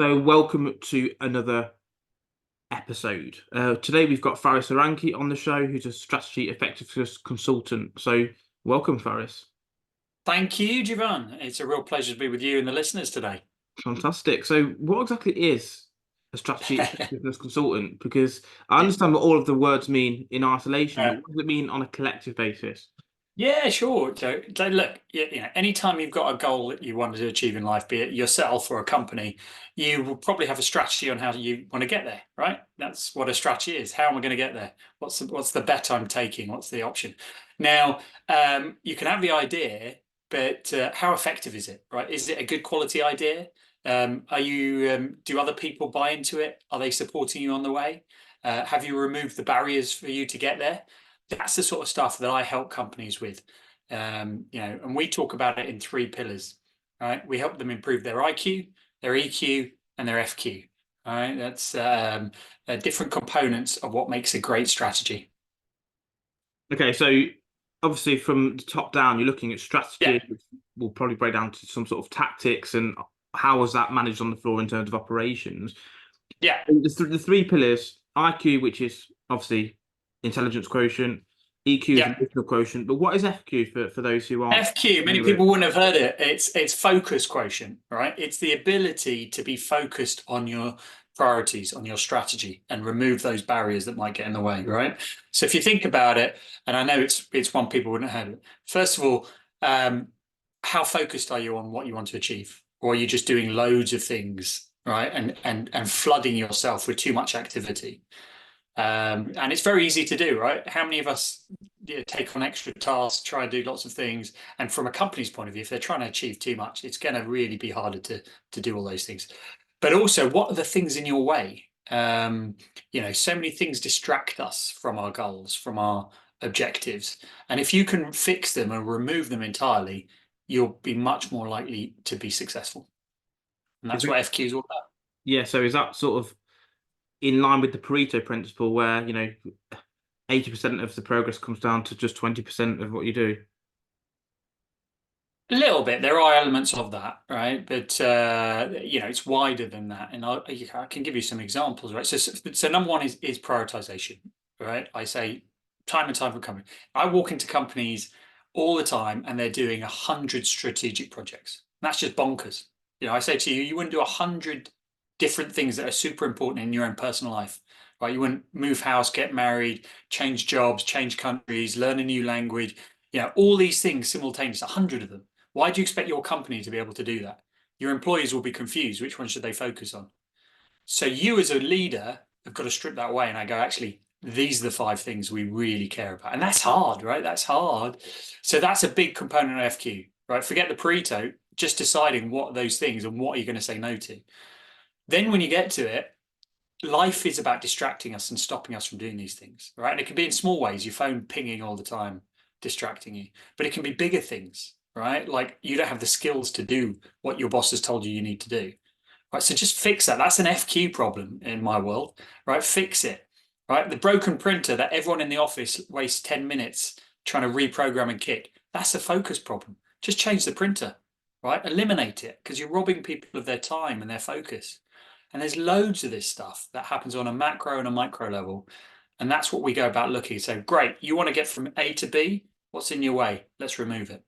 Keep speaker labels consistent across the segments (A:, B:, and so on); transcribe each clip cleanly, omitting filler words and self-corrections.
A: So, welcome to another episode. Today we've got Faris Aranki on the show, who's a strategy effectiveness consultant. So, welcome, Faris.
B: Thank you, Jivan. It's a real pleasure to be with you and the listeners today.
A: Fantastic. So, what exactly is a strategy effectiveness consultant? Because I understand what all of the words mean in isolation,
B: Uh,
A: but what does it mean on a collective basis?
B: yeah, sure. So look, anytime you've got a goal that you want to achieve in life, be it yourself or a company, you will probably have a strategy on how you want to get there, right? That's what a strategy is. How am I going to get there? What's the bet I'm taking? What's the option? Now, you can have the idea, but how effective is it, right? Is it a good quality idea? Do other people buy into it? Are they supporting you on the way? Have you removed the barriers for you to get there? That's the sort of stuff that I help companies with. And we talk about it in three pillars. Right? We help them improve their IQ, their EQ, and their FQ. All right, that's different components of what makes a great strategy.
A: Okay, so obviously from the top down, you're looking at
B: Yeah,
A: strategy, which will probably break down to some sort of tactics and how was that managed on the floor in terms of operations.
B: yeah,
A: The three pillars: IQ, which is obviously intelligence quotient, EQ is
B: yeah.
A: emotional quotient. But what is FQ for those who aren't
B: FQ, many
A: familiar with
B: people
A: it?
B: wouldn't have heard it. It's focus quotient, right? It's the ability to be focused on your priorities, on your strategy, and remove those barriers that might get in the way, right? So if you think about it, and I know it's one people wouldn't have heard it. First of all, um, how focused are you on what you want to achieve? Or are you just doing loads of things, right? And flooding yourself with too much activity. And it's very easy to do, right? How many of us take on extra tasks, try and do lots of things? And from a company's point of view, if they're trying to achieve too much, it's going to really be harder to do all those things. But also, what are the things in your way? So many things distract us from our goals, from our objectives. And if you can fix them and remove them entirely, you'll be much more likely to be successful. And
A: Is
B: that's
A: that,
B: what FQ is all about.
A: yeah, so is that sort of in line with the Pareto principle where, 80% of the progress comes down to just 20% of what you do?
B: A little bit. There are elements of that, right? But it's wider than that, and I can give you some examples, right? So number one is prioritization, right? I say time and time for company. I walk into companies all the time, and they're doing 100 strategic projects. That's just bonkers. I say to you, you wouldn't do 100 different things that are super important in your own personal life, right? You wouldn't move house, get married, change jobs, change countries, learn a new language. All these things simultaneously, 100 of them. Why do you expect your company to be able to do that? Your employees will be confused. Which one should they focus on? So you as a leader have got to strip that away and I go, actually, these are the five things we really care about. And that's hard, right? That's hard. So that's a big component of FQ, right? Forget the Pareto, just deciding what are those things and what are you going to say no to. Then when you get to it, life is about distracting us and stopping us from doing these things, right? And it can be in small ways, your phone pinging all the time, distracting you, but it can be bigger things, right? Like you don't have the skills to do what your boss has told you you need to do, right? So just fix that. That's an FQ problem in my world, right? Fix it, right? The broken printer that everyone in the office wastes 10 minutes trying to reprogram and kick, that's a focus problem. Just change the printer, right? Eliminate it because you're robbing people of their time and their focus. And there's loads of this stuff that happens on a macro and a micro level. And that's what we go about looking. So, great, you want to get from A to B? What's in your way? Let's remove it.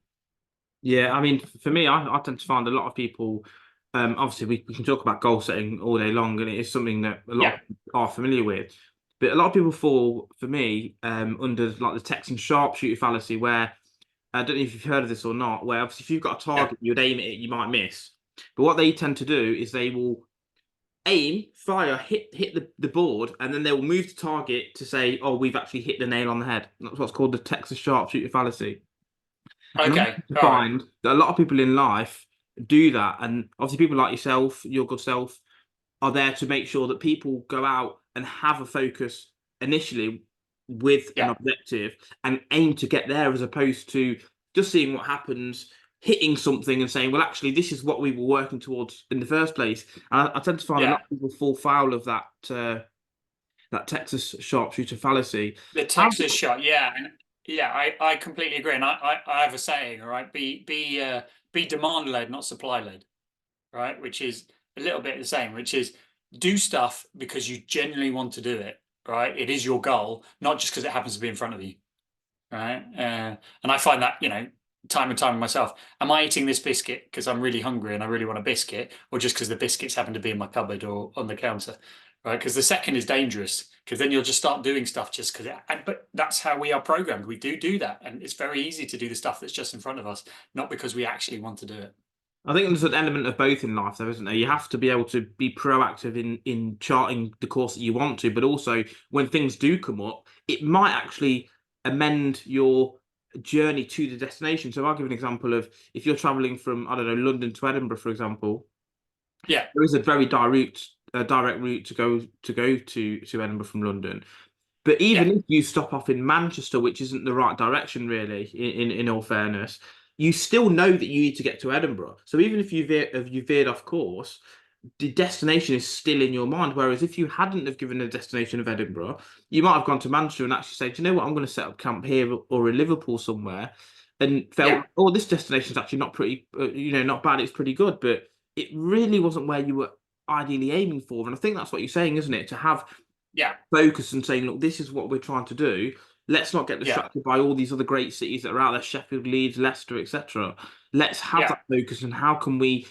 A: Yeah, I mean, for me, I tend to find a lot of people, obviously, we can talk about goal setting all day long, and it is something that a lot
B: Yeah.
A: of people are familiar with. But a lot of people fall, for me, under like the Texan sharpshooter fallacy, where I don't know if you've heard of this or not, where obviously if you've got a
B: Yeah.
A: target, you'd aim at it, you might miss. But what they tend to do is they will aim, fire, hit the board, and then they will move the target to say, "Oh, we've actually hit the nail on the head." That's what's called the Texas sharpshooter fallacy. And I
B: Okay. All right.
A: find that a lot of people in life do that. And obviously, people like yourself, your good self, are there to make sure that people go out and have a focus initially with an
B: Yeah.
A: objective and aim to get there as opposed to just seeing what happens, hitting something and saying, well, actually, this is what we were working towards in the first place. And I tend to find a
B: Yeah.
A: lot of people fall foul of that Texas sharpshooter fallacy.
B: The
A: How,
B: Texas shot. Yeah. And yeah, I completely agree. And I have a saying, all right, be demand led, not supply led, right? Which is a little bit the same, which is do stuff because you genuinely want to do it, right? It is your goal, not just because it happens to be in front of you, right? And I find that, time and time myself. Am I eating this biscuit because I'm really hungry and I really want a biscuit, or just because the biscuits happen to be in my cupboard or on the counter, right? Because the second is dangerous, because then you'll just start doing stuff just because. But that's how we are programmed. We do that, and it's very easy to do the stuff that's just in front of us, not because we actually want to do it.
A: I think there's an element of both in life, though, isn't there? You have to be able to be proactive in charting the course that you want to, but also when things do come up, it might actually amend your journey to the destination. So I'll give an example of if you're traveling from, I don't know, London to Edinburgh, for example,
B: Yeah,
A: there is a very direct route to go to Edinburgh from London. But
B: yeah,
A: even if you stop off in Manchester, which isn't the right direction, really, in all fairness, you still know that you need to get to Edinburgh. So even if you veered off course, the destination is still in your mind. Whereas if you hadn't have given a destination of Edinburgh, you might have gone to Manchester and actually said, "Do you know what? I'm going to set up camp here or in Liverpool somewhere," and
B: yeah,
A: felt, "Oh, this destination is actually not pretty, not bad. It's pretty good." But it really wasn't where you were ideally aiming for. And I think that's what you're saying, isn't it? To have
B: yeah,
A: focus and saying, look, this is what we're trying to do. Let's not get
B: yeah,
A: distracted by all these other great cities that are out there, Sheffield, Leeds, Leicester, etc. Let's have
B: yeah.
A: that focus and how can we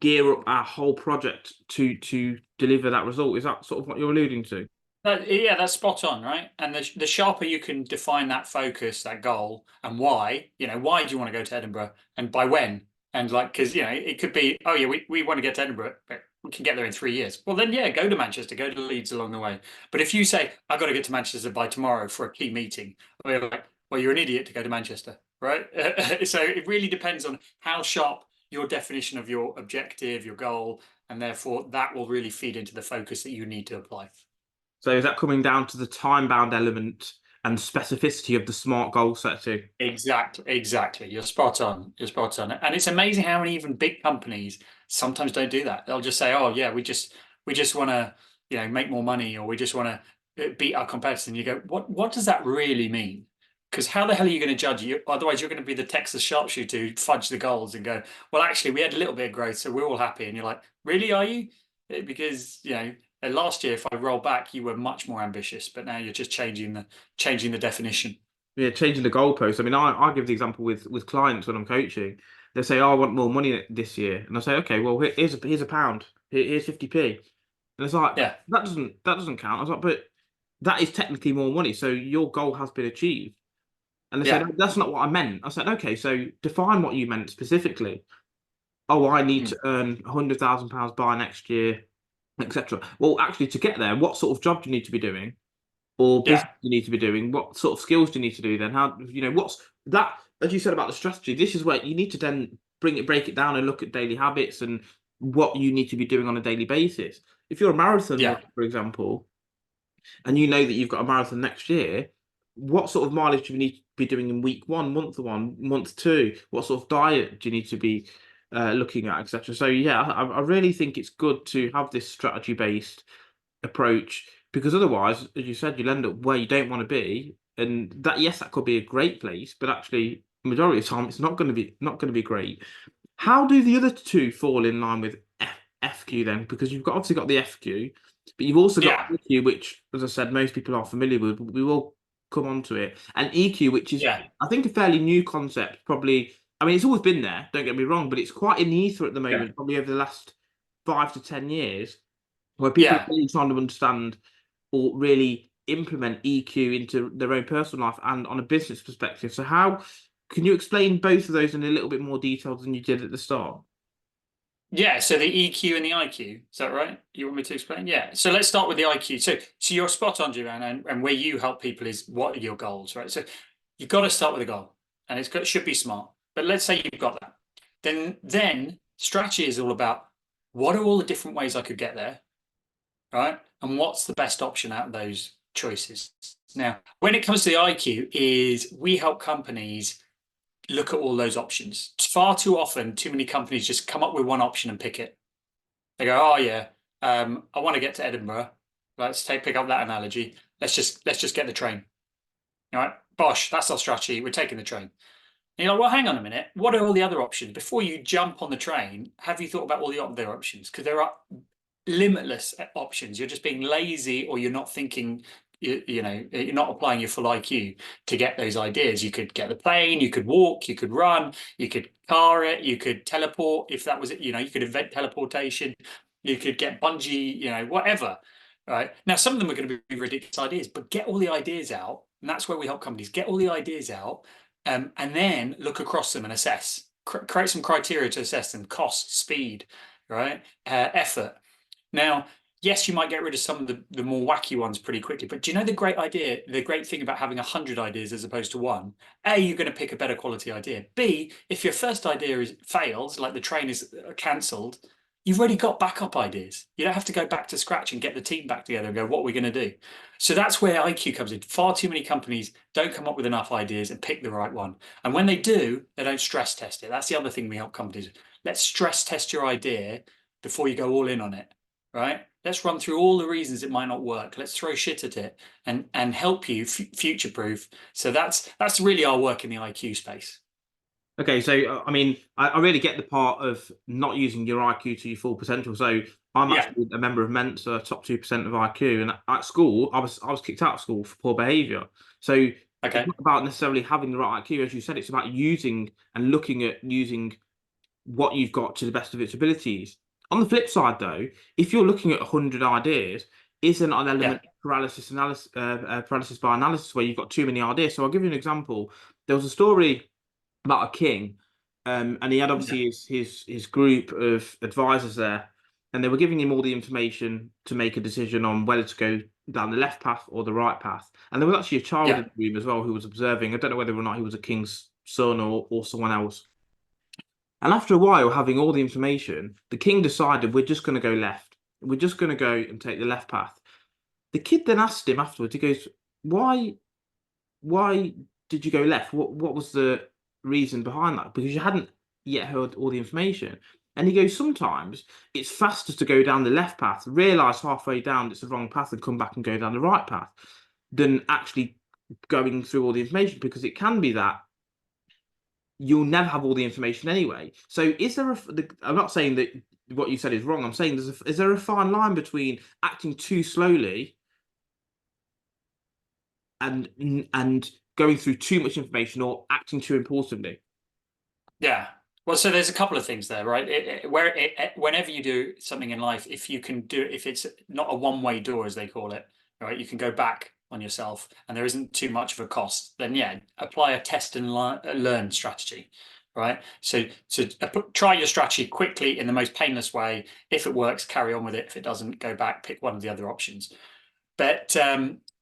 A: gear up our whole project to deliver that result? Is that sort of what you're alluding to?
B: Yeah, that's spot on, right? And the sharper you can define that focus, that goal, and why, why do you want to go to Edinburgh and by when? And like, because, it could be, oh, yeah, we want to get to Edinburgh, but we can get there in 3 years. Well, then, yeah, go to Manchester, go to Leeds along the way. But if you say, I've got to get to Manchester by tomorrow for a key meeting, we're like, well, you're an idiot to go to Manchester, right? So it really depends on how sharp your definition of your objective, your goal, and therefore that will really feed into the focus that you need to apply.
A: So is that coming down to the time-bound element and specificity of the smart goal setting?
B: Exactly. You're spot on. You're spot on. And it's amazing how many even big companies sometimes don't do that. They'll just say, "Oh, yeah, we just want to, make more money, or we just want to beat our competitors." And you go, "What does that really mean?" Because how the hell are you going to judge it? Otherwise, you're going to be the Texas sharpshooter who fudge the goals and go, "Well, actually, we had a little bit of growth, so we're all happy." And you're like, "Really, are you?" Because last year, if I roll back, you were much more ambitious, but now you're just changing the definition.
A: Yeah, changing the goalpost. I mean, I give the example with clients when I'm coaching. They say, "Oh, I want more money this year," and I say, "Okay, well, here's a pound. Here's 50p." And it's like
B: Yeah,
A: that doesn't count. I was like, but that is technically more money. So your goal has been achieved. And they said,
B: yeah.
A: "Oh, that's not what I meant." I said, "Okay, so define what you meant specifically." Oh, I need
B: Mm.
A: to earn £100,000 by next year, etc. Well, actually, to get there, what sort of job do you need to be doing, or
B: Yeah,
A: business do you need to be doing? What sort of skills do you need to do then? How what's that? As you said about the strategy, this is where you need to then break it down and look at daily habits and what you need to be doing on a daily basis. If you're a marathon
B: yeah,
A: runner, for example, and you know that you've got a marathon next year, what sort of mileage do you need to be doing in week one, month two? What sort of diet do you need to be looking at, etc.? So yeah, I really think it's good to have this strategy based approach because otherwise, as you said, you'll end up where you don't want to be, and that yes, that could be a great place, but actually, majority of the time, it's not going to be great. How do the other two fall in line with FQ then? Because you've obviously got the FQ, but you've also got
B: yeah,
A: EQ, which, as I said, most people are familiar with. But we will come on to it, and EQ, which is
B: yeah,
A: I think a fairly new concept. Probably, I mean, it's always been there. Don't get me wrong, but it's quite in the ether at the
B: yeah,
A: moment. Probably over the last 5 to 10 years, where people are
B: yeah,
A: really trying to understand or really implement EQ into their own personal life and on a business perspective. So, how can you explain both of those in a little bit more detail than you did at the start?
B: yeah. So the EQ and the IQ, is that right? You want me to explain? Yeah. So let's start with the IQ. So you're spot on, Joanna, and where you help people is what are your goals, right? So you've got to start with a goal, and should be smart. But let's say you've got that, then strategy is all about what are all the different ways I could get there, right? And what's the best option out of those choices? Now, when it comes to the IQ, is we help companies look at all those options. Far too often, too many companies just come up with one option and pick it. They go, "Oh yeah, I want to get to Edinburgh. Pick up that analogy. Let's just get the train. All right, bosh, that's our strategy. We're taking the train." And you're like, well, hang on a minute. What are all the other options? Before you jump on the train, have you thought about all the other options? Because there are limitless options. You're just being lazy, or you're not thinking. You know, you're not applying your full IQ to get those ideas. You could get the plane, you could walk, you could run, you could car it, you could teleport if that was it. You know, you could invent teleportation, you could get bungee. You know, whatever. Right now, some of them are going to be ridiculous ideas, but get all the ideas out, and that's where we help companies get all the ideas out, and then look across them and assess. Create some criteria to assess them: cost, speed, right, effort. Now, yes, you might get rid of some of the more wacky ones pretty quickly, but do you know the great idea, the great thing about having 100 ideas as opposed to one? A, you're going to pick a better quality idea. B, if your first idea fails, like the train is cancelled, you've already got backup ideas. You don't have to go back to scratch and get the team back together and go, what are we going to do? So that's where IQ comes in. Far too many companies don't come up with enough ideas and pick the right one. And when they do, they don't stress test it. That's the other thing we help companies. Let's stress test your idea before you go all in on it, right? Let's run through all the reasons it might not work. Let's throw shit at it and help you future proof. So that's really our work in the IQ space.
A: Okay, so I mean, I really get the part of not using your IQ to your full potential. So I'm
B: Yeah.
A: actually a member of Mensa, top 2% of IQ, and at school, I was kicked out of school for poor behaviour. So it's
B: Okay.
A: not about necessarily having the right IQ, as you said. It's about using and looking at using what you've got to the best of its abilities. On the flip side, though, if you're looking at 100 ideas, isn't an
B: Yeah.
A: element of paralysis by analysis where you've got too many ideas? So I'll give you an example. There was a story about a king, and he had
B: Yeah.
A: obviously his group of advisors there, and they were giving him all the information to make a decision on whether to go down the left path or the right path. And there was actually a child
B: Yeah.
A: in the room as well who was observing. I don't know whether or not he was a king's son or someone else. And after a while, having all the information, the king decided we're just going to go left. We're just going to go and take the left path. The kid then asked him afterwards. He goes, "Why? Why did you go left? What was the reason behind that? Because you hadn't yet heard all the information." And he goes, "Sometimes it's faster to go down the left path, realize halfway down it's the wrong path, and come back and go down the right path, than actually going through all the information, because it can be that you'll never have all the information anyway." So is there I'm not saying that what you said is wrong. I'm saying is there a fine line between acting too slowly and and going through too much information, or acting too impulsively?
B: Yeah. Well, so there's a couple of things there, right? Whenever you do something in life, if you can do it, if it's not a one-way door, as they call it, right, you can go back on yourself and there isn't too much of a cost, then yeah, apply a test and learn strategy, right? So try your strategy quickly in the most painless way. If it works, carry on with it. If it doesn't, go back, pick one of the other options. But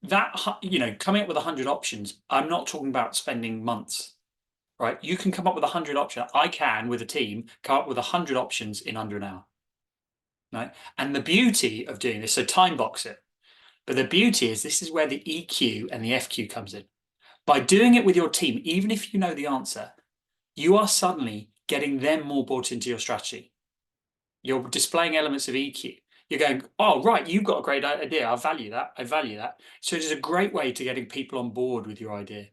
B: that, you know, coming up with 100 options, I'm not talking about spending months, right? You can come up with 100 options. I can, with a team, come up with 100 options in under an hour, right? And the beauty of doing this, so time box it. But the beauty is this is where the EQ and the FQ comes in. By doing it with your team, even if you know the answer, you are suddenly getting them more bought into your strategy. You're displaying elements of EQ. You're going, oh, right, you've got a great idea. I value that. I value that. So it is a great way to getting people on board with your idea.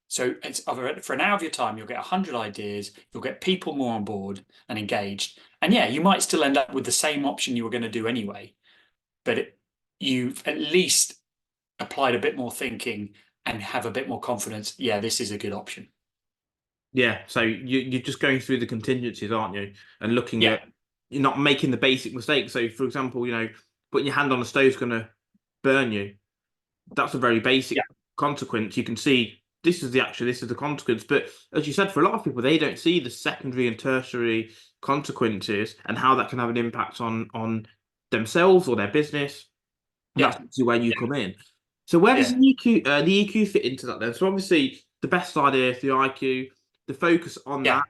B: So it's for an hour of your time, you'll get 100 ideas, you'll get people more on board and engaged. And yeah, you might still end up with the same option you were going to do anyway, but you've at least applied a bit more thinking and have a bit more confidence. Yeah, this is a good option.
A: Yeah. So you're just going through the contingencies, aren't you? And looking
B: Yeah,
A: at, you're not making the basic mistakes. So, for example, putting your hand on the stove is going to burn you. That's a very
B: yeah,
A: basic consequence. You can see this is the consequence. But as you said, for a lot of people, they don't see the secondary and tertiary consequences and how that can have an impact on themselves or their business. And that's
B: yeah,
A: obviously where you come in. So where does
B: yeah.
A: the EQ fit into that then? So obviously the best idea, the IQ, the focus on
B: Yeah,
A: that.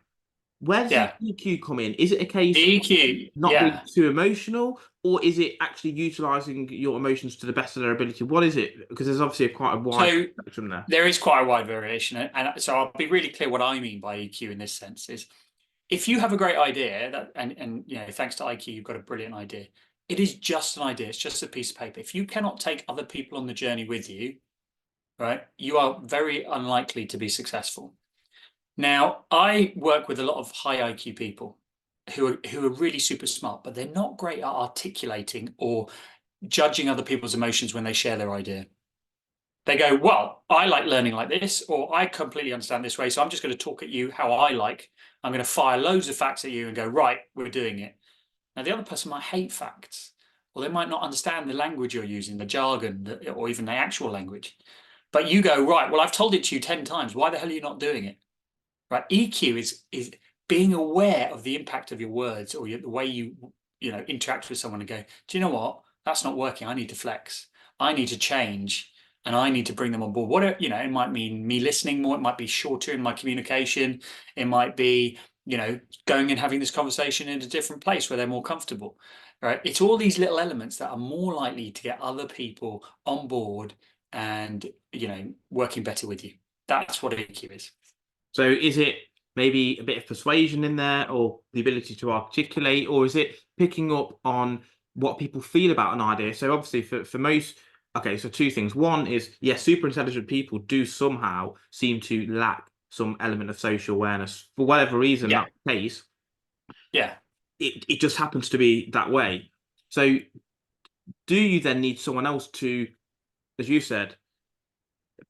A: Where does the
B: yeah.
A: EQ come in? Is it a
B: The
A: case
B: EQ,
A: not being
B: yeah.
A: too emotional, or is it actually utilizing your emotions to the best of their ability? What is it? Because there's obviously quite a wide
B: So
A: spectrum there.
B: there is quite a wide variation, and so I'll be really clear what I mean by EQ in this sense is if you have a great idea that and you know thanks to IQ you've got a brilliant idea. It is just an idea. It's just a piece of paper. If you cannot take other people on the journey with you, right, you are very unlikely to be successful. Now, I work with a lot of high IQ people who are really super smart, but they're not great at articulating or judging other people's emotions when they share their idea. They go, well, I like learning like this, or I completely understand this way, so I'm just going to talk at you how I like. I'm going to fire loads of facts at you and go, right, we're doing it. Now, the other person might hate facts, or they might not understand the language you're using, the jargon, or even the actual language. But you go, right, well, I've told it to you 10 times. Why the hell are you not doing it? Right? EQ is being aware of the impact of your words or the way you interact with someone and go, do you know what? That's not working. I need to flex. I need to change, and I need to bring them on board. What it might mean me listening more. It might be shorter in my communication. It might be going and having this conversation in a different place where they're more comfortable. Right? It's all these little elements that are more likely to get other people on board and working better with you. That's what EQ is.
A: So is it maybe a bit of persuasion in there, or the ability to articulate, or is it picking up on what people feel about an idea? So obviously for most, okay, so two things. One is, yes, super intelligent people do somehow seem to lack some element of social awareness. For whatever reason,
B: Yeah.
A: that's the case.
B: Yeah.
A: It just happens to be that way. So do you then need someone else to, as you said,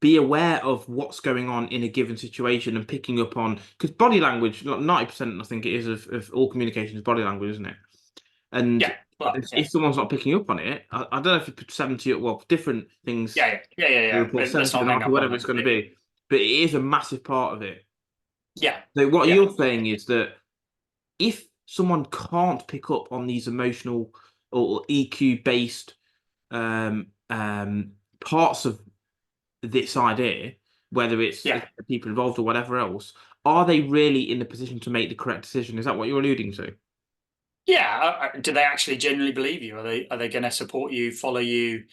A: be aware of what's going on in a given situation and picking up on, because body language, like 90%, I think it is of all communication is body language, isn't it? And
B: Yeah. Well, yeah.
A: if someone's not picking up on it, I don't know if you put 70, well, different things,
B: Yeah.
A: report
B: Let's
A: 70
B: not
A: to
B: hang
A: 90,
B: up on
A: whatever
B: that
A: it's going to
B: debate.
A: be, but it is a massive part of it.
B: Yeah.
A: So what
B: Yeah.
A: you're saying is that if someone can't pick up on these emotional or EQ based parts of this idea, whether it's
B: Yeah.
A: the people involved or whatever else, are they really in the position to make the correct decision? Is that what you're alluding to?
B: Yeah. Do they actually genuinely believe you? Are they going to support you, follow you,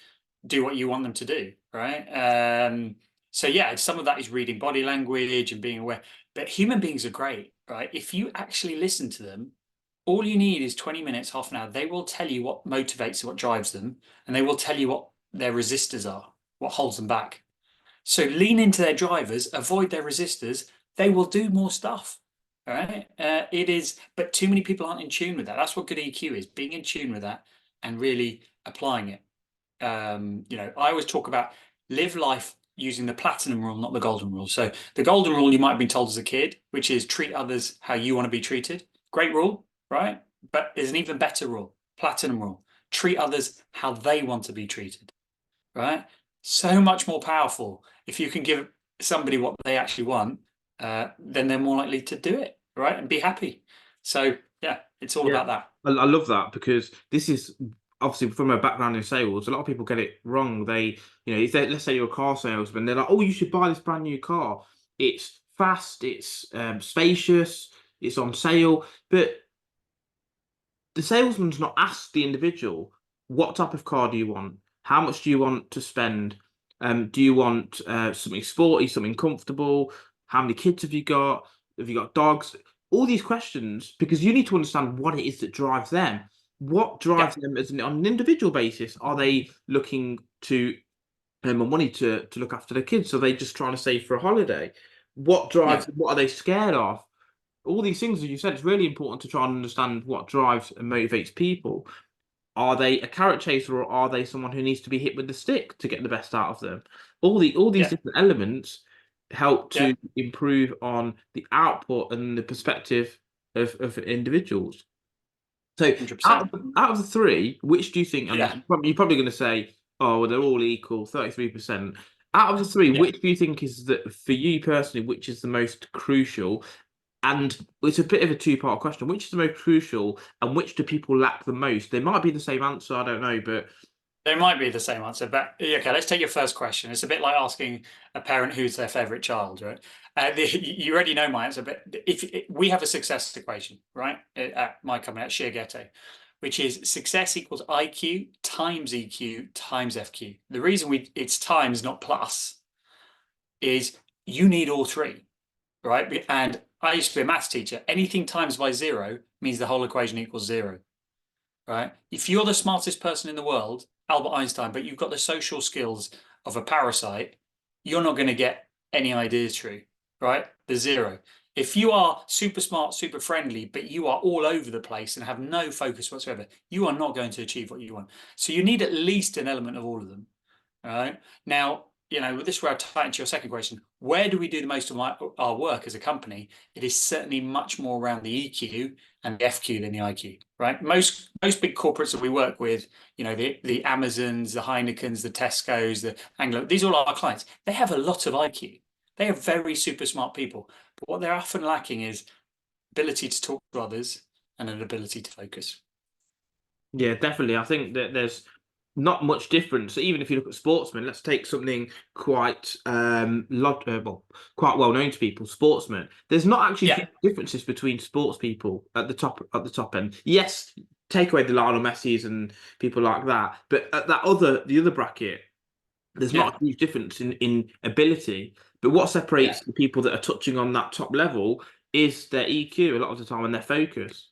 B: do what you want them to do? Right. So yeah, some of that is reading body language and being aware. But human beings are great, right? If you actually listen to them, all you need is 20 minutes, half an hour. They will tell you what motivates and what drives them, and they will tell you what their resistors are, what holds them back. So lean into their drivers, avoid their resistors. They will do more stuff. All right. It is, but too many people aren't in tune with that. That's what good EQ is: being in tune with that and really applying it. I always talk about live life using the platinum rule, not the golden rule. So the golden rule you might have been told as a kid, which is treat others how you want to be treated. Great rule, right? But there's an even better rule, platinum rule: treat others how they want to be treated, right? So much more powerful. If you can give somebody what they actually want, then they're more likely to do it, right? And be happy. So yeah, it's all
A: Yeah.
B: about that.
A: I love that, because this is obviously from a background in sales. A lot of people get it wrong. They, if they, let's say you're a car salesman, they're like, "Oh, you should buy this brand new car. It's fast, it's spacious, it's on sale." But the salesman's not asked the individual, what type of car do you want? How much do you want to spend? Do you want something sporty, something comfortable? How many kids have you got? Have you got dogs? All these questions, because you need to understand what it is that drives them. What
B: Yeah,
A: drives them on an individual basis? Are they looking to earn more money to look after their kids? Are they just trying to save for a holiday? What drives
B: yeah,
A: them? What are they scared of? All these things, as you said, it's really important to try and understand what drives and motivates people. Are they a carrot chaser, or are they someone who needs to be hit with the stick to get the best out of them? All these
B: yeah,
A: different elements help
B: yeah,
A: to improve on the output and the perspective of individuals. So out
B: 100%.
A: out of the three, which do you think? And
B: Yeah,
A: you're probably going to say, "Oh, well, they're all equal, 33%." Out of the three,
B: yeah.
A: which do you think is that for you personally, which is the most crucial? And it's a bit of a two-part question. Which is the most crucial, and which do people lack the most? They might be the same answer, I don't know, but
B: They might be the same answer, but okay, let's take your first question. It's a bit like asking a parent who's their favorite child, right? You already know my answer, but if we have a success equation, right, at my company at Sheergetto, which is success equals IQ times EQ times FQ. The reason it's times, not plus, is you need all three, right? And I used to be a maths teacher. Anything times by zero means the whole equation equals zero, right? If you're the smartest person in the world, Albert Einstein, but you've got the social skills of a parasite, you're not going to get any ideas through, right? The zero. If you are super smart, super friendly, but you are all over the place and have no focus whatsoever, you are not going to achieve what you want. So you need at least an element of all of them. All right. Now, with this, where I tie into your second question, where do we do the most of our work as a company? It is certainly much more around the EQ and the FQ than the IQ, right? Most big corporates that we work with, the Amazons, the Heinekens, the Tesco's, the Anglo, these are all our clients. They have a lot of IQ. They are very super smart people. But what they're often lacking is ability to talk to others and an ability to focus.
A: Yeah, definitely. I think that there's not much difference. Even if you look at sportsmen, let's take something quite quite well known to people, sportsmen. There's not actually
B: Yeah,
A: huge differences between sports people at the top end. Yes, take away the Lionel Messi's and people like that, but at the other bracket, there's
B: yeah,
A: not a huge difference in ability. But what
B: yeah.
A: separates the people that are touching on that top level is their EQ a lot of the time and their focus.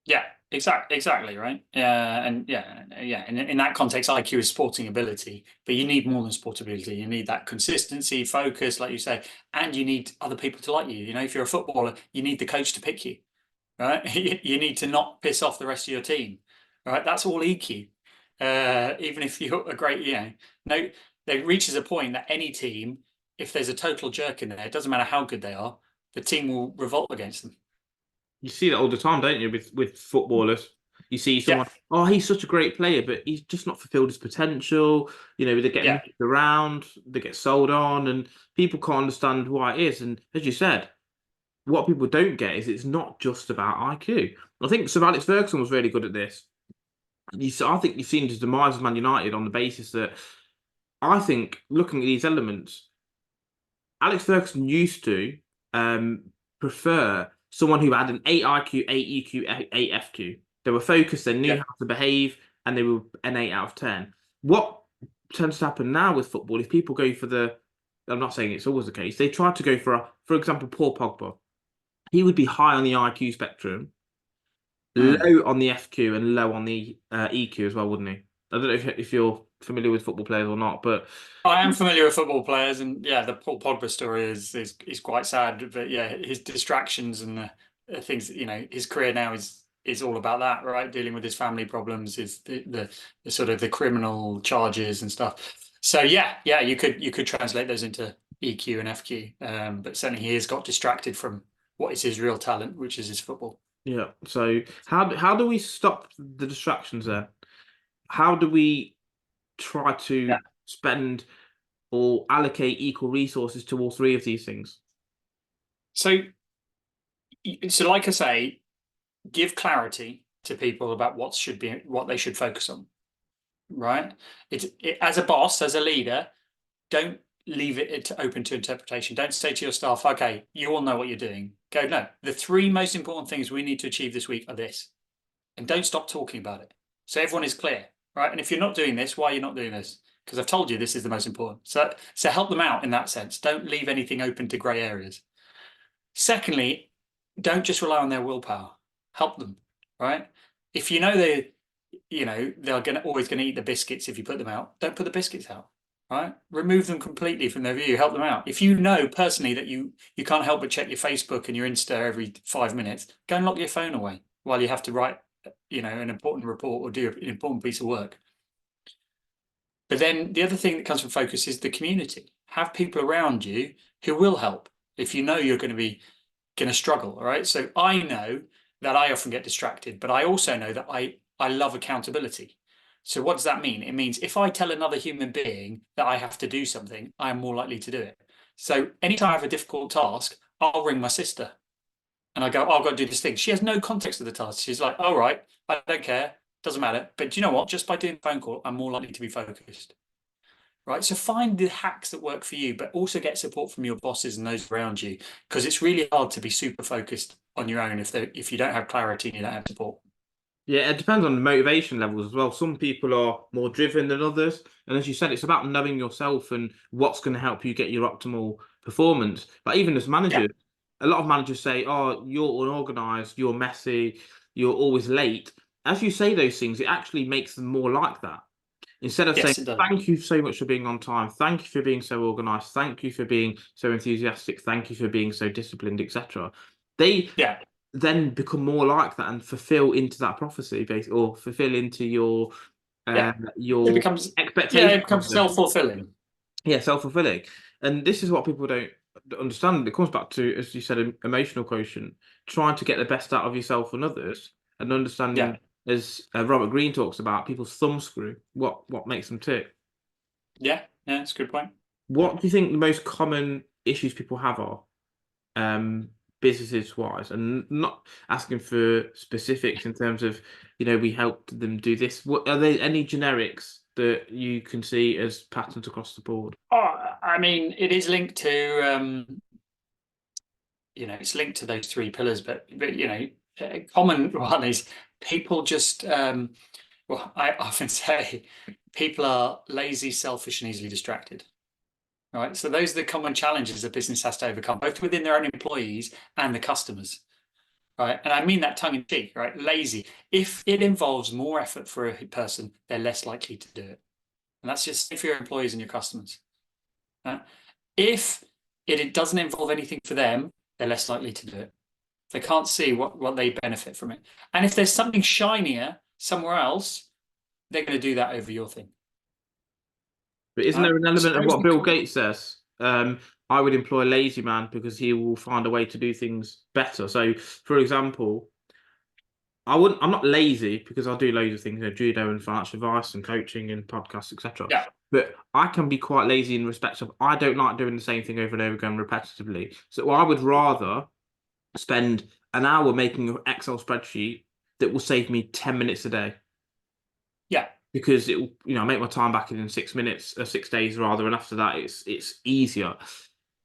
B: Yeah, exactly, right. And yeah. In that context, IQ is sporting ability, but you need more than sport ability. You need that consistency, focus, like you say, and you need other people to like you. If you're a footballer, you need the coach to pick you, right? You need to not piss off the rest of your team, right? That's all EQ. Even if you're a great, no, there reaches a point that any team, if there's a total jerk in there, it doesn't matter how good they are, the team will revolt against them.
A: You see that all the time, don't you, with footballers? You see
B: Yeah,
A: someone, oh, he's such a great player, but he's just not fulfilled his potential. They get
B: yeah,
A: moved around, they get sold on, and people can't understand why it is. And as you said, what people don't get is it's not just about IQ. I think Sir Alex Ferguson was really good at this. I think you've seen his demise of Man United on the basis that I think looking at these elements, Alex Ferguson used to prefer someone who had an 8 IQ, 8 EQ, 8 FQ. They were focused, they knew
B: yeah.
A: how to behave, and they were an 8 out of 10. What tends to happen now with football is people go for I'm not saying it's always the case, they try to go for example, Paul Pogba. He would be high on the IQ spectrum,
B: Mm.
A: low on the FQ, and low on the EQ as well, wouldn't he? I don't know if you're familiar with football players or not, but
B: I am familiar with football players, and yeah, the Paul Pogba story is quite sad. But yeah, his distractions and the things, his career now is all about that, right? Dealing with his family problems, is the sort of the criminal charges and stuff. So yeah, you could translate those into EQ and FQ, but certainly he has got distracted from what is his real talent, which is his football.
A: yeah. So how do we stop the distractions there? How do we try
B: Yeah.
A: to spend or allocate equal resources to all three of these things?
B: So so like I say, give clarity to people about what they should focus on, right? As a boss, as a leader, don't leave it open to interpretation. Don't say to your staff, okay, you all know what you're doing. Go, no, the three most important things we need to achieve this week are this. And don't stop talking about it. So everyone is clear, right? And if you're not doing this, why are you not doing this? Because I've told you this is the most important. So help them out in that sense. Don't leave anything open to grey areas. Secondly, don't just rely on their willpower. Help them, right? If you know they're always going to eat the biscuits if you put them out, don't put the biscuits out, right? Remove them completely from their view. Help them out. If you know personally that you can't help but check your Facebook and your Insta every 5 minutes, go and lock your phone away while you have to write, an important report or do an important piece of work. But then the other thing that comes from focus is the community. Have people around you who will help if you know you're going to struggle. All right. So I know that I often get distracted, but I also know that I love accountability. So what does that mean? It means if I tell another human being that I have to do something, I am more likely to do it. So anytime I have a difficult task, I'll ring my sister and I go, oh, I've got to do this thing. She has no context of the task. She's like, all right, I don't care. Doesn't matter. But do you know what? Just by doing a phone call, I'm more likely to be focused. Right. So find the hacks that work for you, but also get support from your bosses and those around you, because it's really hard to be super focused on your own if you don't have clarity and you don't have support.
A: Yeah, it depends on the motivation levels as well. Some people are more driven than others. And as you said, it's about knowing yourself and what's going to help you get your optimal performance. But even as
B: Yeah.
A: managers, a lot of managers say, oh, you're unorganized, you're messy, you're always late. As you say those things, it actually makes them more like that. Instead of saying,
B: Yes, it does.
A: thank you so much for being on time, thank you for being so organized, thank you for being so enthusiastic, thank you for being so disciplined, etc. They
B: Yeah,
A: then become more like that and fulfill into that prophecy, basically, or fulfill into
B: yeah. It
A: your
B: becomes, yeah,
A: expectation
B: it
A: of
B: becomes
A: them.
B: self-fulfilling.
A: Yeah, self-fulfilling. And this is what people don't understand. It comes back to, as you said, emotional quotient, trying to get the best out of yourself and others, and
B: Yeah,
A: understanding, as Robert Greene talks about, people's thumb screw, what makes them tick.
B: yeah, yeah. That's a good point. Yeah.
A: What do you think the most common issues people have are, businesses wise, and not asking for specifics in terms of, we helped them do this. What are there any generics that you can see as patterns across the board?
B: Oh, I mean, it is linked to it's linked to those three pillars, but a common one is people just well, I often say people are lazy, selfish, and easily distracted. Right. So those are the common challenges a business has to overcome, both within their own employees and the customers. Right. And I mean that tongue in cheek, right? Lazy. If it involves more effort for a person, they're less likely to do it. And that's just for your employees and your customers. Right? If it doesn't involve anything for them, they're less likely to do it. They can't see what they benefit from it. And if there's something shinier somewhere else, they're going to do that over your thing.
A: But isn't
B: Right?
A: there an
B: So
A: element of
B: those are
A: what
B: the
A: Bill Gates says? I would employ a lazy man because he will find a way to do things better. So, for example, I'm not lazy because I do loads of things, judo and financial advice and coaching and podcasts, etc.
B: yeah,
A: But I can be quite lazy in respect of I don't like doing the same thing over and over again repetitively. So I would rather spend an hour making an Excel spreadsheet that will save me 10 minutes a day,
B: yeah.
A: because it will, make my time back in 6 minutes, 6 days rather, and after that it's easier.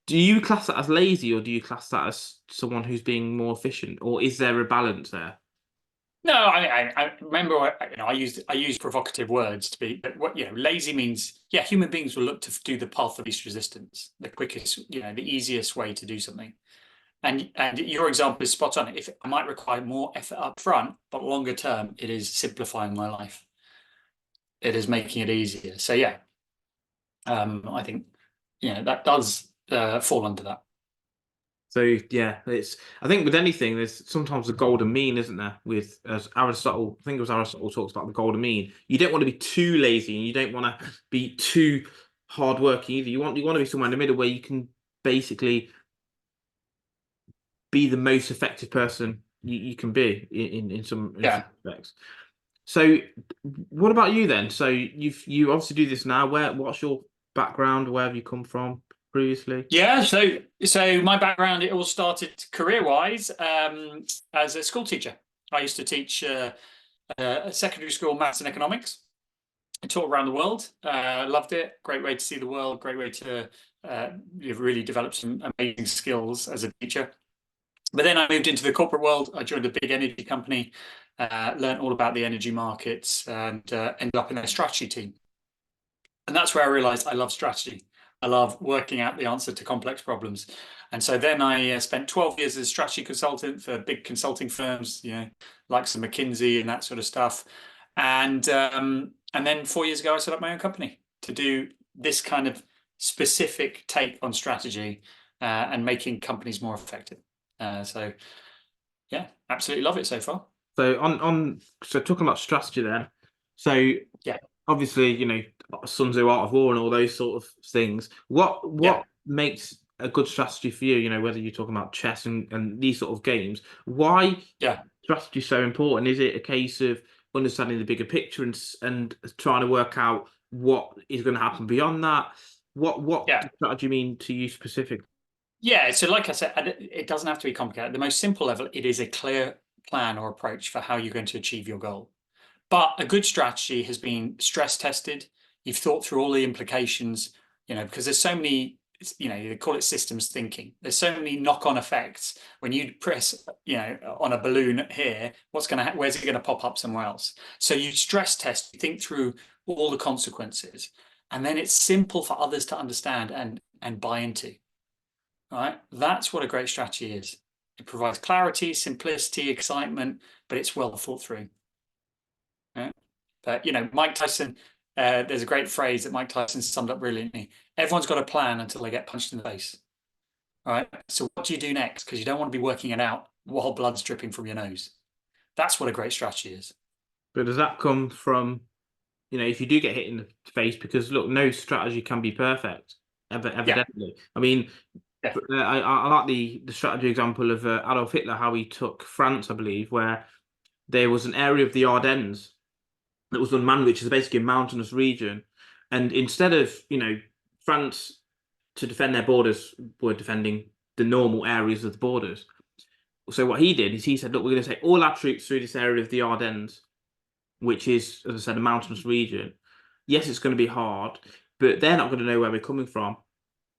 A: Do you class that as lazy, or do you class that as someone who's being more efficient, or is there a balance there?
B: No, I remember I used provocative words to be, but what lazy means, yeah, human beings will look to do the path of least resistance, the quickest, the easiest way to do something. And your example is spot on. If I might require more effort up front, but longer term, it is simplifying my life. It is making it easier. So yeah, I think that does fall under that.
A: So yeah, I think with anything, there's sometimes a golden mean, isn't there? With, as Aristotle, I think it was Aristotle talks about the golden mean. You don't want to be too lazy, and you don't want to be too hardworking either. You want to be somewhere in the middle where you can basically be the most effective person you can be in some
B: Yeah.
A: respects. So, what about you then? So you obviously do this now. What's your background? Where have you come from previously?
B: Yeah, so my background, it all started career-wise as a school teacher. I used to teach secondary school maths and economics. I taught around the world. Loved it. Great way to see the world. Great way to you've really developed some amazing skills as a teacher. But then I moved into the corporate world. I joined a big energy company, learned all about the energy markets, and ended up in their strategy team. And that's where I realized I love strategy. I love working out the answer to complex problems. And so then I spent 12 years as a strategy consultant for big consulting firms, like some McKinsey and that sort of stuff. And then 4 years ago, I set up my own company to do this kind of specific take on strategy and making companies more effective. So yeah, absolutely love it so far.
A: So so talking about strategy then. So
B: Yeah,
A: obviously, Sun Tzu Art of War and all those sort of things. What
B: yeah,
A: makes a good strategy for you? Whether you're talking about chess and these sort of games. Why
B: yeah,
A: strategy so important? Is it a case of understanding the bigger picture and trying to work out what is going to happen beyond that? What
B: yeah.
A: does strategy mean to you specifically?
B: Yeah, so like I said, it doesn't have to be complicated. At the most simple level, it is a clear plan or approach for how you're going to achieve your goal. But a good strategy has been stress tested. You've thought through all the implications, because there's so many, they call it systems thinking. There's so many knock-on effects. When you press, on a balloon here, where's it going to pop up somewhere else? So you stress test, you think through all the consequences, and then it's simple for others to understand and buy into. Right? That's what a great strategy is. It provides clarity, simplicity, excitement, but it's well thought through. Right? But Mike Tyson there's a great phrase that Mike Tyson summed up brilliantly. Everyone's got a plan until they get punched in the face. All right. So what do you do next? Because you don't want to be working it out while blood's dripping from your nose. That's what a great strategy is.
A: But does that come from, if you do get hit in the face? Because look, no strategy can be perfect,
B: Yeah.
A: evidently. I mean,
B: Yeah.
A: I like the strategy example of Adolf Hitler, how he took France, I believe, where there was an area of the Ardennes that was unmanned, which is basically a mountainous region. And instead of, France to defend their borders were defending the normal areas of the borders. So what he did is he said, look, we're going to take all our troops through this area of the Ardennes, which is, as I said, a mountainous region. Yes, it's going to be hard, but they're not going to know where we're coming from.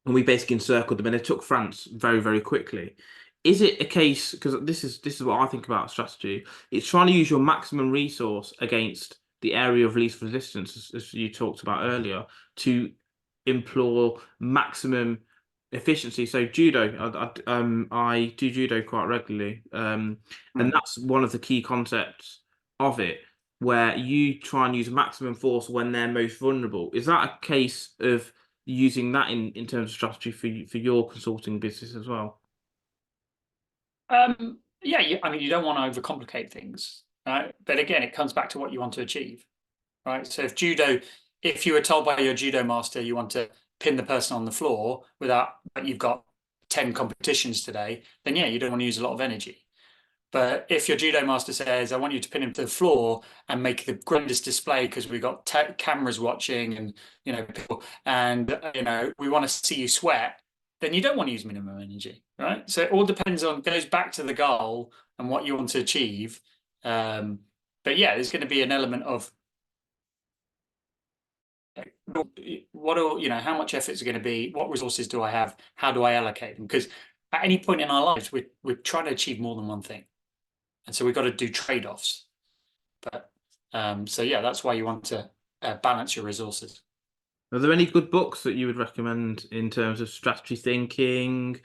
A: And we basically encircled them, and they took France very, very quickly. Is it a case, because this is what I think about strategy, it's trying to use your maximum resource against the area of least resistance, as you talked about earlier, to implore maximum efficiency. So judo, I do judo quite regularly, and that's one of the key concepts of it, where you try and use maximum force when they're most vulnerable. Is that a case of using that in terms of strategy for your consulting business as well?
B: Yeah, I mean, you don't want to overcomplicate things, right? But again, it comes back to what you want to achieve, right? So if you were told by your judo master you want to pin the person on the floor but you've got 10 competitions today, then yeah, you don't want to use a lot of energy. But if your judo master says, I want you to pin him to the floor and make the grandest display because we've got cameras watching and, people, and, we want to see you sweat, then you don't want to use minimum energy, right? So it all goes back to the goal and what you want to achieve. But yeah, there's going to be an element of how much effort is it going to be? What resources do I have? How do I allocate them? Because at any point in our lives, we're trying to achieve more than one thing. And so we've got to do trade-offs. But so yeah, that's why you want to balance your resources.
A: Are there any good books that you would recommend in terms of strategy thinking,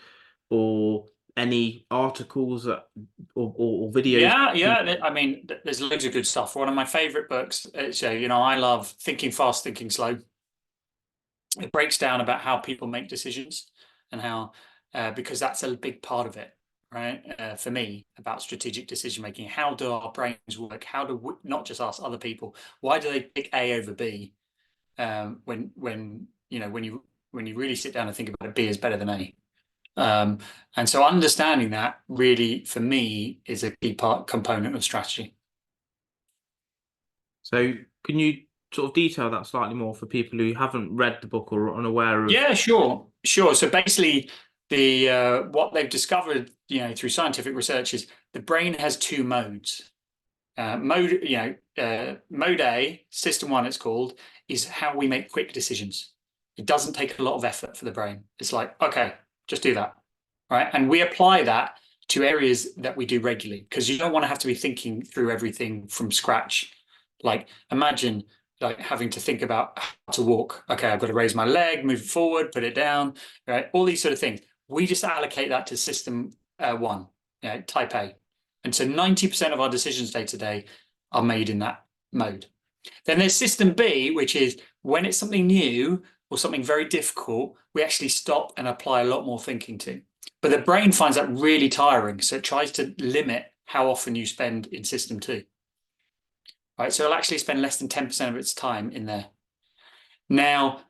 A: or any articles or videos?
B: Yeah. I mean, there's loads of good stuff. One of my favorite books. So I love Thinking Fast, Thinking Slow. It breaks down about how people make decisions and how because that's a big part of it, right? For me, about strategic decision making. How do our brains work? How do we, not just us, other people? Why do they pick A over B? When you really sit down and think about it, B is better than A. And so understanding that really, for me, is a key component of strategy.
A: So can you sort of detail that slightly more for people who haven't read the book or are unaware of?
B: Yeah, sure. So basically, what they've discovered, through scientific research is the brain has two modes. Mode A, system one, it's called, is how we make quick decisions. It doesn't take a lot of effort for the brain. It's like, okay, just do that, right? And we apply that to areas that we do regularly because you don't want to have to be thinking through everything from scratch. Like imagine like having to think about how to walk. Okay, I've got to raise my leg, move forward, put it down, right? All these sort of things. We just allocate that to system one, type A. And so 90% of our decisions day to day are made in that mode. Then there's system B, which is when it's something new or something very difficult, we actually stop and apply a lot more thinking to. But the brain finds that really tiring. So it tries to limit how often you spend in system two. Right. So it'll actually spend less than 10% of its time in there. Now,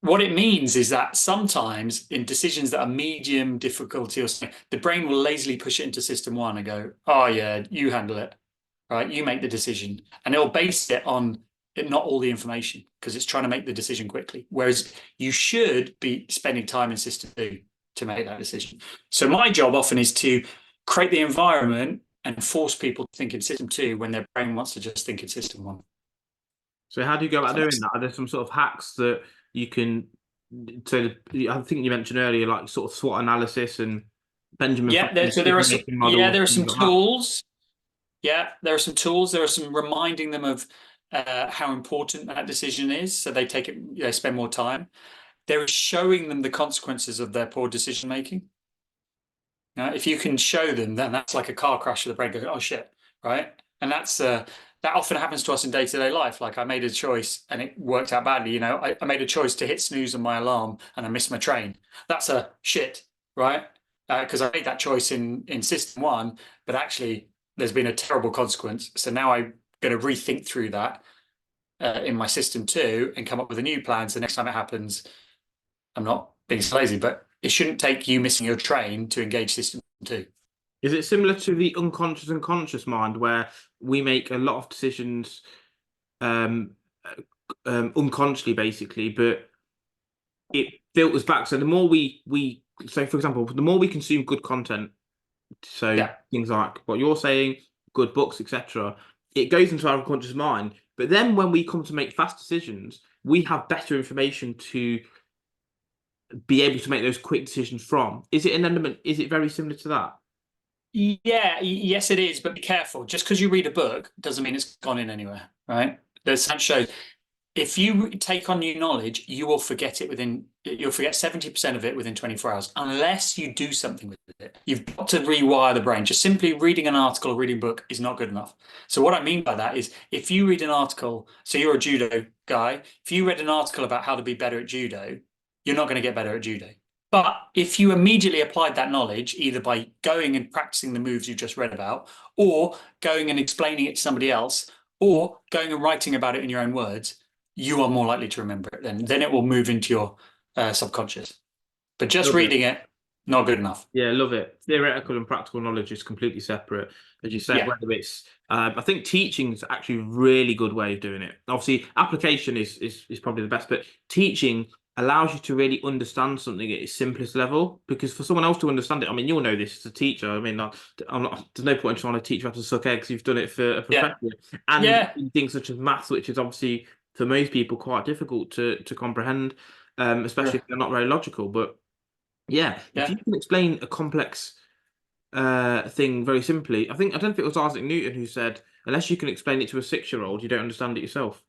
B: what it means is that sometimes in decisions that are medium difficulty or something, the brain will lazily push it into system one and go, oh yeah, you handle it, right? You make the decision. And it'll base it on not all the information because it's trying to make the decision quickly. Whereas you should be spending time in system two to make that decision. So my job often is to create the environment and force people to think in system two when their brain wants to just think in system one.
A: So how do you go about doing that? Are there some sort of hacks that you can? So I think you mentioned earlier, like sort of SWOT analysis and Benjamin Franklin's
B: there are some,
A: model.
B: there are some tools. Yeah, there are some tools. There are some reminding them of how important that decision is, so they they spend more time. There is showing them the consequences of their poor decision making. If you can show them, then that's like a car crash. The brain goes, "Oh shit!" Right? And that's that often happens to us in day-to-day life. Like I made a choice and it worked out badly. I made a choice to hit snooze on my alarm and I missed my train. That's a shit, right? Because I made that choice in system one, but actually there's been a terrible consequence. So now I'm going to rethink through that in my system two and come up with a new plan. So the next time it happens, I'm not being so lazy, but it shouldn't take you missing your train to engage system two.
A: Is it similar to the unconscious and conscious mind, where we make a lot of decisions um, unconsciously, basically, but it filters back. So the more so for example, the more we consume good content, so
B: Yeah.
A: things like what you're saying, good books, etc., it goes into our unconscious mind. But then when we come to make fast decisions, we have better information to be able to make those quick decisions from. Is it an element? Is it very similar to that?
B: Yeah, yes, it is, but be careful. Just because you read a book doesn't mean it's gone in anywhere, right? There's some shows. If you take on new knowledge, you'll forget 70% of it within 24 hours, unless you do something with it. You've got to rewire the brain. Just simply reading an article or reading a book is not good enough. So what I mean by that is if you read an article, so you're a judo guy, if you read an article about how to be better at judo, you're not going to get better at judo. But if you immediately applied that knowledge, either by going and practicing the moves you just read about, or going and explaining it to somebody else, or going and writing about it in your own words, you are more likely to remember it. Then it will move into your subconscious. But just
A: Love it.
B: reading it, not good enough.
A: Yeah, love it. Theoretical and practical knowledge is completely separate, as you said.
B: Yeah,
A: Whether it's, I think teaching is actually a really good way of doing it. Obviously, application is probably the best, but teaching allows you to really understand something at its simplest level. Because for someone else to understand it, I mean, you'll know this as a teacher. I mean, I'm not. There's no point in trying to teach you how to suck eggs. You've done it for a
B: yeah,
A: profession, and
B: yeah,
A: in things such as maths, which is obviously for most people quite difficult to comprehend, especially
B: yeah,
A: if they're not very logical. But yeah, if
B: yeah.
A: you can explain a complex thing very simply, I don't think it was Isaac Newton who said, unless you can explain it to a 6-year-old, you don't understand it yourself.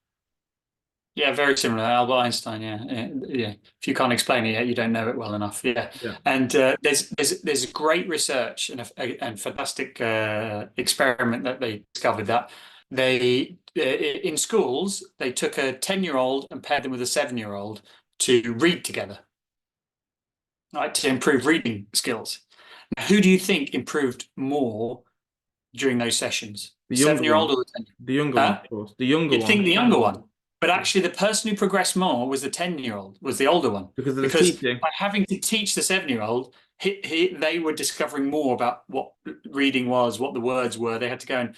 B: Yeah, very similar. Albert Einstein. Yeah, yeah. If you can't explain it yet, you don't know it well enough. Yeah,
A: Yeah.
B: and there's great research and fantastic experiment that they discovered that in schools they took a 10-year-old and paired them with a 7-year-old to read together, right, to improve reading skills. Now, who do you think improved more during those sessions?
A: The younger
B: 7-year-old
A: one,
B: or the 10?
A: the younger one,
B: Huh?
A: of course, the younger
B: You'd think
A: one,
B: the younger one, but actually the person who progressed more was the 10-year-old, was the older one.
A: because of the
B: Because
A: teaching.
B: by having to teach the 7-year-old, they were discovering more about what reading was, what the words were. They had to go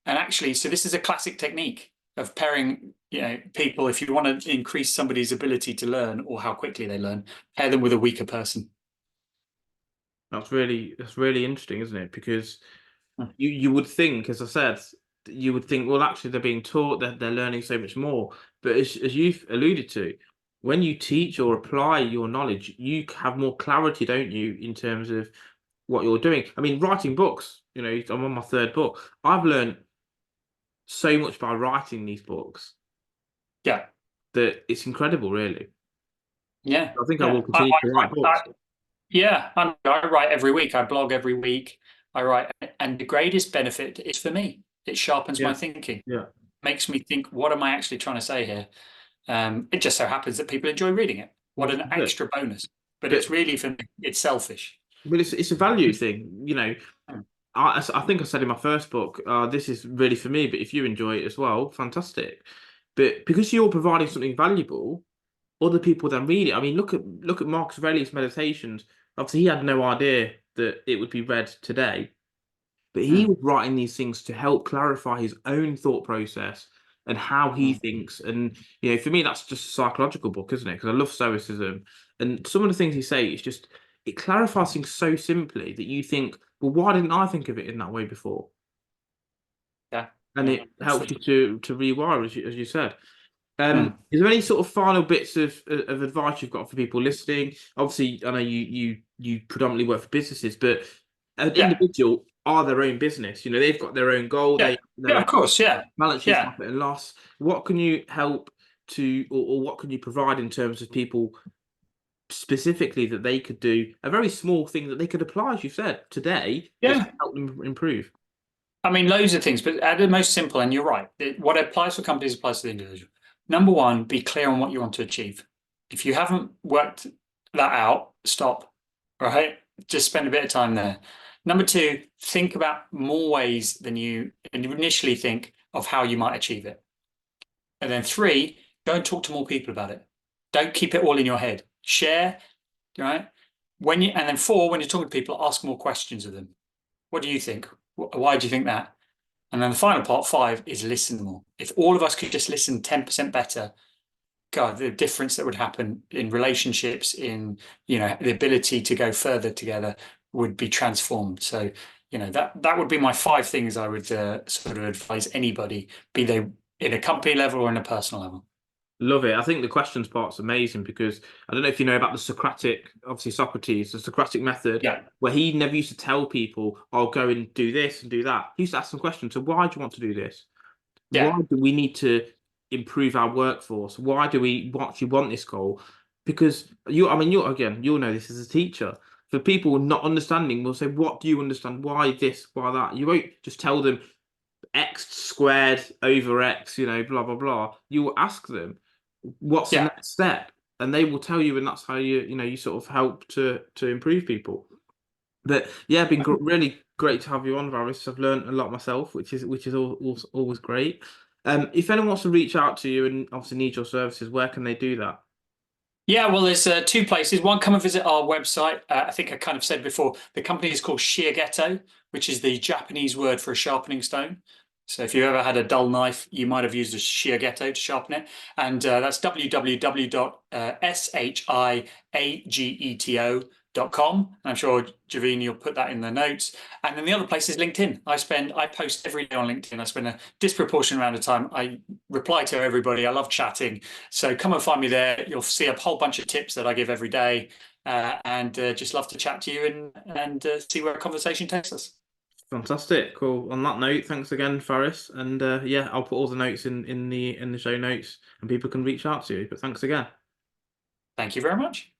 B: and actually, so this is a classic technique of pairing, people. If you want to increase somebody's ability to learn or how quickly they learn, pair them with a weaker person.
A: That's really interesting, isn't it? Because
B: Hmm.
A: you would think, as I said, you would think, well, actually, they're being taught that they're learning so much more. But as you've alluded to, when you teach or apply your knowledge, you have more clarity, don't you, in terms of what you're doing. I mean, writing books, I'm on my third book. I've learned so much by writing these books
B: Yeah,
A: that it's incredible, really.
B: yeah,
A: I think I
B: yeah.
A: will continue to write books.
B: Yeah, I write every week. I blog every week. I write, and the greatest benefit is for me. It sharpens my
A: Yeah,
B: thinking,
A: yeah.
B: makes me think, what am I actually trying to say here? It just so happens that people enjoy reading it.
A: Well,
B: What
A: this
B: an
A: is it.
B: extra bonus. But
A: But
B: it's really for me, it's selfish.
A: it's a value thing,
B: Hmm.
A: I think I said in my first book, this is really for me, but if you enjoy it as well, fantastic. But because you're providing something valuable, other people then read it. I mean, look at Marcus Aurelius' Meditations. Obviously, he had no idea that it would be read today, but he
B: Hmm.
A: was writing these things to help clarify his own thought process and how he
B: Hmm.
A: thinks. And for me, that's just a psychological book, isn't it? Because I love Stoicism, and some of the things he say, it's just it clarifies things so simply that you think, well, why didn't I think of it in that way before?
B: Yeah,
A: And
B: yeah,
A: it helps you
B: absolutely.
A: to rewire, as you said.
B: Hmm.
A: Is there any sort of final bits of advice you've got for people listening? Obviously, I know you predominantly work for businesses, but an
B: Yeah,
A: individual are their own business. They've got their own goal, they
B: yeah,
A: have their
B: yeah,
A: own
B: of course. Yeah,
A: balance sheets,
B: yeah.
A: profit and loss. What can you help or what can you provide in terms of people specifically that they could do a very small thing that they could apply, as you said, today, that's
B: Yeah.
A: to help them improve?
B: I mean, loads of things, but at the most simple, and you're right, what applies for companies applies to the individual. Number one, be clear on what you want to achieve. If you haven't worked that out, stop, right? Just spend a bit of time there. Number two, think about more ways than you initially think of how you might achieve it. And then three, go and talk to more people about it. Don't keep it all in your head. Share, right? And then four, when you're talking to people, ask more questions of them. What do you think? Why do you think that? And then the final part, five, is listen more. If all of us could just listen 10% better, God, the difference that would happen in relationships, in the ability to go further together would be transformed. So, that would be my five things I would sort of advise anybody, be they in a company level or in a personal level.
A: Love it. I think the questions part's amazing because I don't know if you know about the Socratic, obviously Socrates, the Socratic method,
B: Yeah,
A: where he never used to tell people, "I'll go and do this and do that." He used to ask them questions. So why do you want to do this?
B: yeah,
A: Why do we need to improve our workforce? Why do we actually want this goal? Because I mean, you'll know this as a teacher. For people not understanding, we'll say, "What do you understand? Why this? Why that?" You won't just tell them x squared over x, blah blah blah. You will ask them, "What's the
B: yeah.
A: next step?" And they will tell you, and that's how you sort of help to improve people. But yeah, been really great to have you on, Varys. I've learned a lot myself, which is always great. If anyone wants to reach out to you and obviously need your services, where can they do that?
B: Yeah, well, there's two places. One, come and visit our website. I think I kind of said before, the company is called Shigeto, which is the Japanese word for a sharpening stone. So if you ever had a dull knife, you might have used a Shigeto to sharpen it. And that's www.shiageto.com. And I'm sure, Javine, you'll put that in the notes. And then the other place is LinkedIn. I post every day on LinkedIn. I spend a disproportionate amount of time. I reply to everybody. I love chatting. So come and find me there. You'll see a whole bunch of tips that I give every day, and just love to chat to you and see where a conversation takes us.
A: Fantastic, cool. On that note, thanks again, Faris, and yeah, I'll put all the notes in the show notes, and people can reach out to you. But thanks again.
B: Thank you very much.